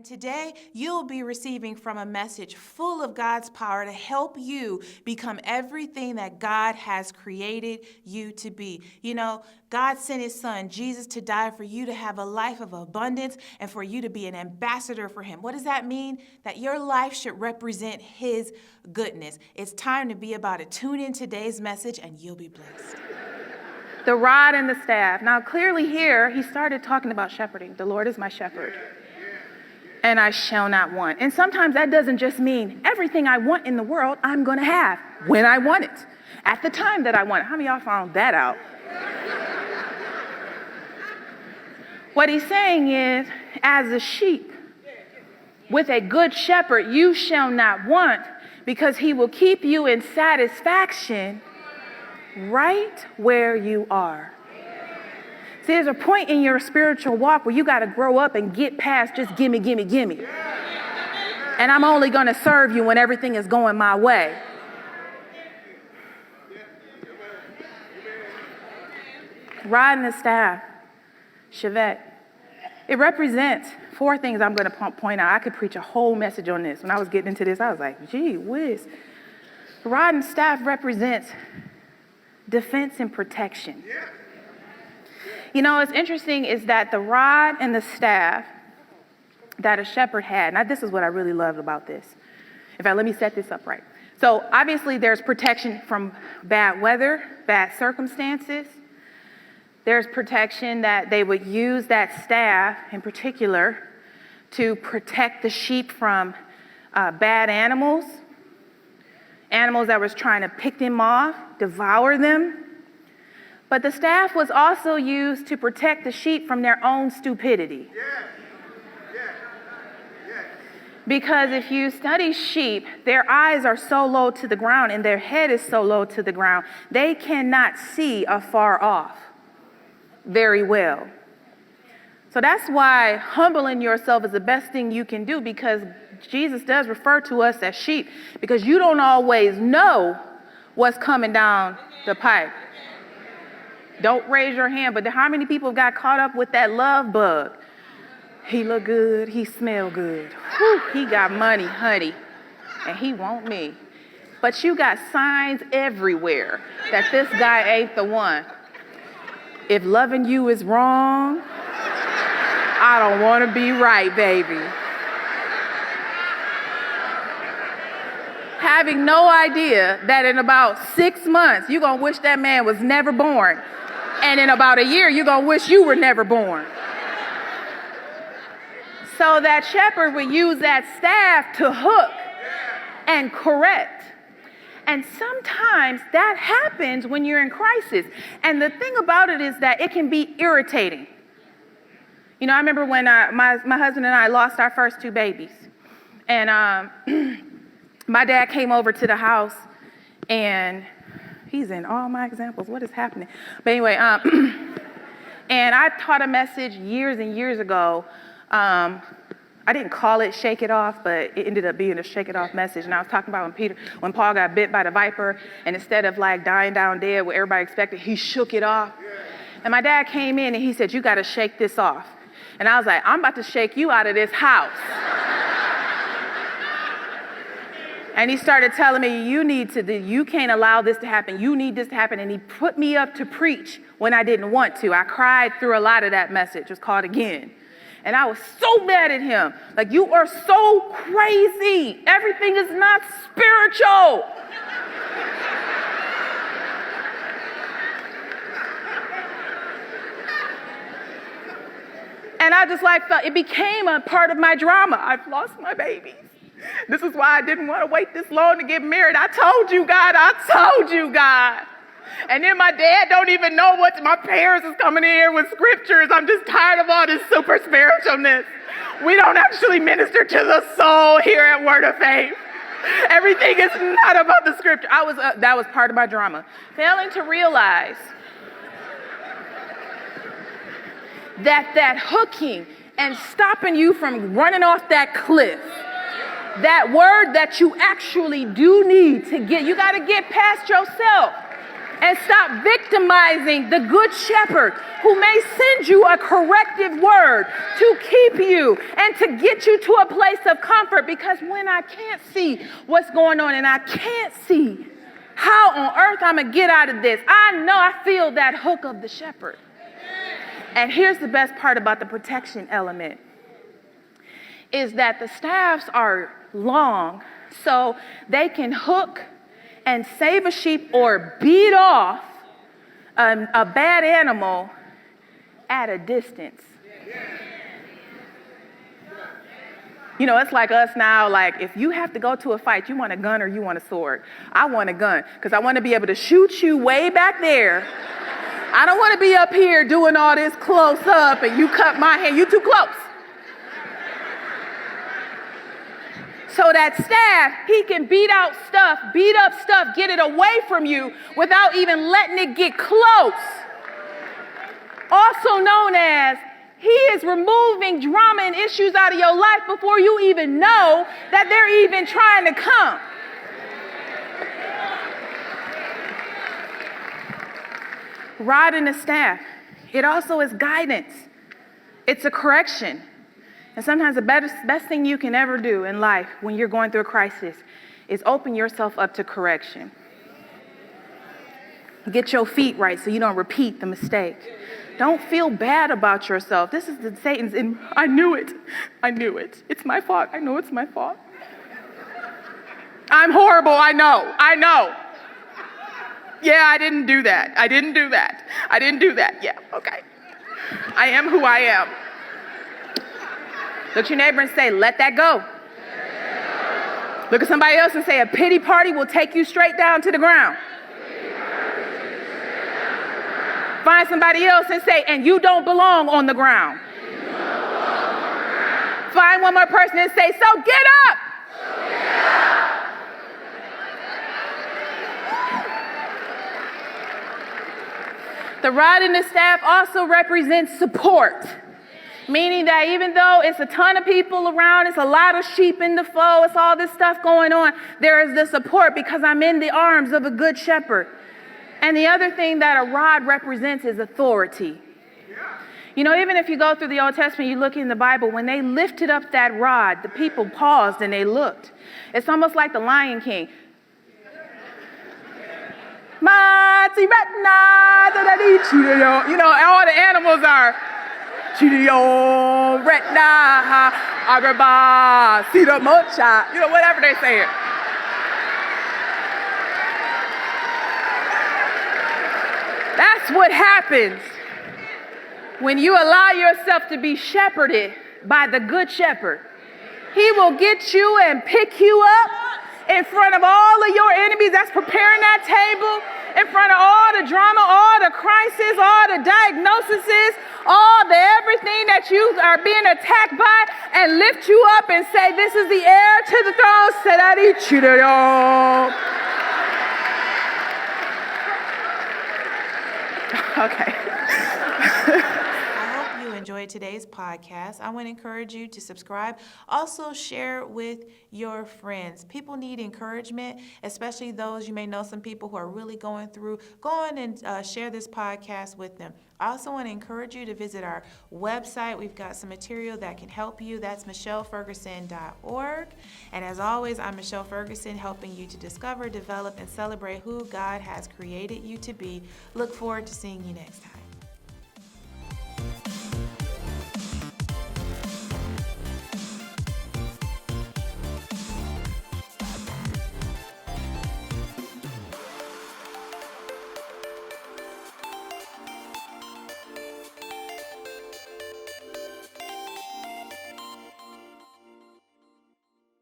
today you'll be receiving from a message full of God's power to help you become everything that God has created you to be. You know, God sent his son, Jesus, to die for you to have a life of abundance and for you to be an ambassador for him. What does that mean? That your life should represent his goodness. It's time to be about it. Tune in today's message and you'll be blessed. The rod and the staff. Now, clearly here, he started talking about shepherding. The Lord is my shepherd, and I shall not want. And sometimes that doesn't just mean everything I want in the world, I'm going to have when I want it, at the time that I want it. How many of y'all found that out? What he's saying is, as a sheep, with a good shepherd, you shall not want, because he will keep you in satisfaction right where you are. See, there's a point in your spiritual walk where you got to grow up and get past just gimme, gimme, gimme. And I'm only going to serve you when everything is going my way. Rod and the staff, Shavette. It represents four things I'm going to point out. I could preach a whole message on this. When I was getting into this, I was like, gee whiz. Rod and staff represents defense and protection. You know, what's interesting is that the rod and the staff that a shepherd had, now this is what I really loved about this. In fact, let me set this up right. So obviously there's protection from bad weather, bad circumstances. There's protection that they would use that staff in particular to protect the sheep from bad animals that was trying to pick them off, devour them. But the staff was also used to protect the sheep from their own stupidity. Because if you study sheep, their eyes are so low to the ground and their head is so low to the ground, they cannot see afar off very well. So that's why humbling yourself is the best thing you can do, because Jesus does refer to us as sheep, because you don't always know what's coming down the pipe. Don't raise your hand, but how many people got caught up with that love bug? He look good, he smell good. Whew, he got money, honey, and he want me. But you got signs everywhere that this guy ain't the one. If loving you is wrong, I don't want to be right, baby. Having no idea that in about 6 months, you're going to wish that man was never born. And in about a year, you're going to wish you were never born. So that shepherd would use that staff to hook and correct. And sometimes that happens when you're in crisis. And the thing about it is that it can be irritating. You know, I remember when my husband and I lost our first two babies. And my dad came over to the house, and he's in all my examples. What is happening? But anyway, and I taught a message years and years ago. I didn't call it Shake It Off, but it ended up being a Shake It Off message. And I was talking about when Paul got bit by the viper, and instead of like dying down dead what everybody expected, he shook it off. And my dad came in and he said, you got to shake this off. And I was like, I'm about to shake you out of this house. And he started telling me, you can't allow this to happen. You need this to happen. And he put me up to preach when I didn't want to. I cried through a lot of that message. It was called Again. And I was so mad at him. Like, you are so crazy. Everything is not spiritual. And I just felt it became a part of my drama. I've lost my babies. This is why I didn't want to wait this long to get married. I told you, God. And then my dad don't even know what my parents is coming in here with scriptures. I'm just tired of all this super spiritualness. We don't actually minister to the soul here at Word of Faith. Everything is not about the scripture. That was part of my drama. Failing to realize that hooking and stopping you from running off that cliff, that word that you actually do need to get, you got to get past yourself and stop victimizing the good shepherd who may send you a corrective word to keep you and to get you to a place of comfort. Because when I can't see what's going on and I can't see how on earth I'm going to get out of this, I feel that hook of the shepherd. And here's the best part about the protection element is that the staffs are long, so they can hook and save a sheep or beat off a bad animal at a distance. You know, it's like us now, like if you have to go to a fight, you want a gun or you want a sword? I want a gun because I want to be able to shoot you way back there. I don't want to be up here doing all this close up and you cut my hand. You too close. So that staff, he can beat up stuff, get it away from you without even letting it get close. Also known as he is removing drama and issues out of your life before you even know that they're even trying to come. Rod and the staff, it also is guidance. It's a correction. And sometimes the best thing you can ever do in life when you're going through a crisis is open yourself up to correction. Get your feet right so you don't repeat the mistake. Don't feel bad about yourself. This is Satan's, and I knew it. It's my fault. I know it's my fault. I'm horrible. I know. Yeah, I didn't do that. Yeah, okay. I am who I am. Look at your neighbor and say, let that go. Look at somebody else and say, a pity party will take you straight down to the ground. Find somebody else and say, and you don't belong on the ground. Find one more person and say, so get up. The rod and the staff also represents support, meaning that even though it's a ton of people around, it's a lot of sheep in the fold, it's all this stuff going on, there is the support because I'm in the arms of a good shepherd. And the other thing that a rod represents is authority. You know, even if you go through the Old Testament, you look in the Bible, when they lifted up that rod, the people paused and they looked. It's almost like the Lion King. You know, all the animals are whatever they say. That's what happens when you allow yourself to be shepherded by the good shepherd. He will get you and pick you up in front of all of your enemies that's preparing that table, in front of all the drama, all the crisis, all the diagnoses, all the everything that you are being attacked by, and lift you up and say, this is the heir to the throne. Okay. I hope you enjoyed today's podcast. I want to encourage you to subscribe. Also share with your friends. People need encouragement, especially those, you may know some people who are really going through. Go on and share this podcast with them. I also want to encourage you to visit our website. We've got some material that can help you. That's michelleferguson.org. And as always, I'm Michelle Ferguson, helping you to discover, develop, and celebrate who God has created you to be. Look forward to seeing you next time.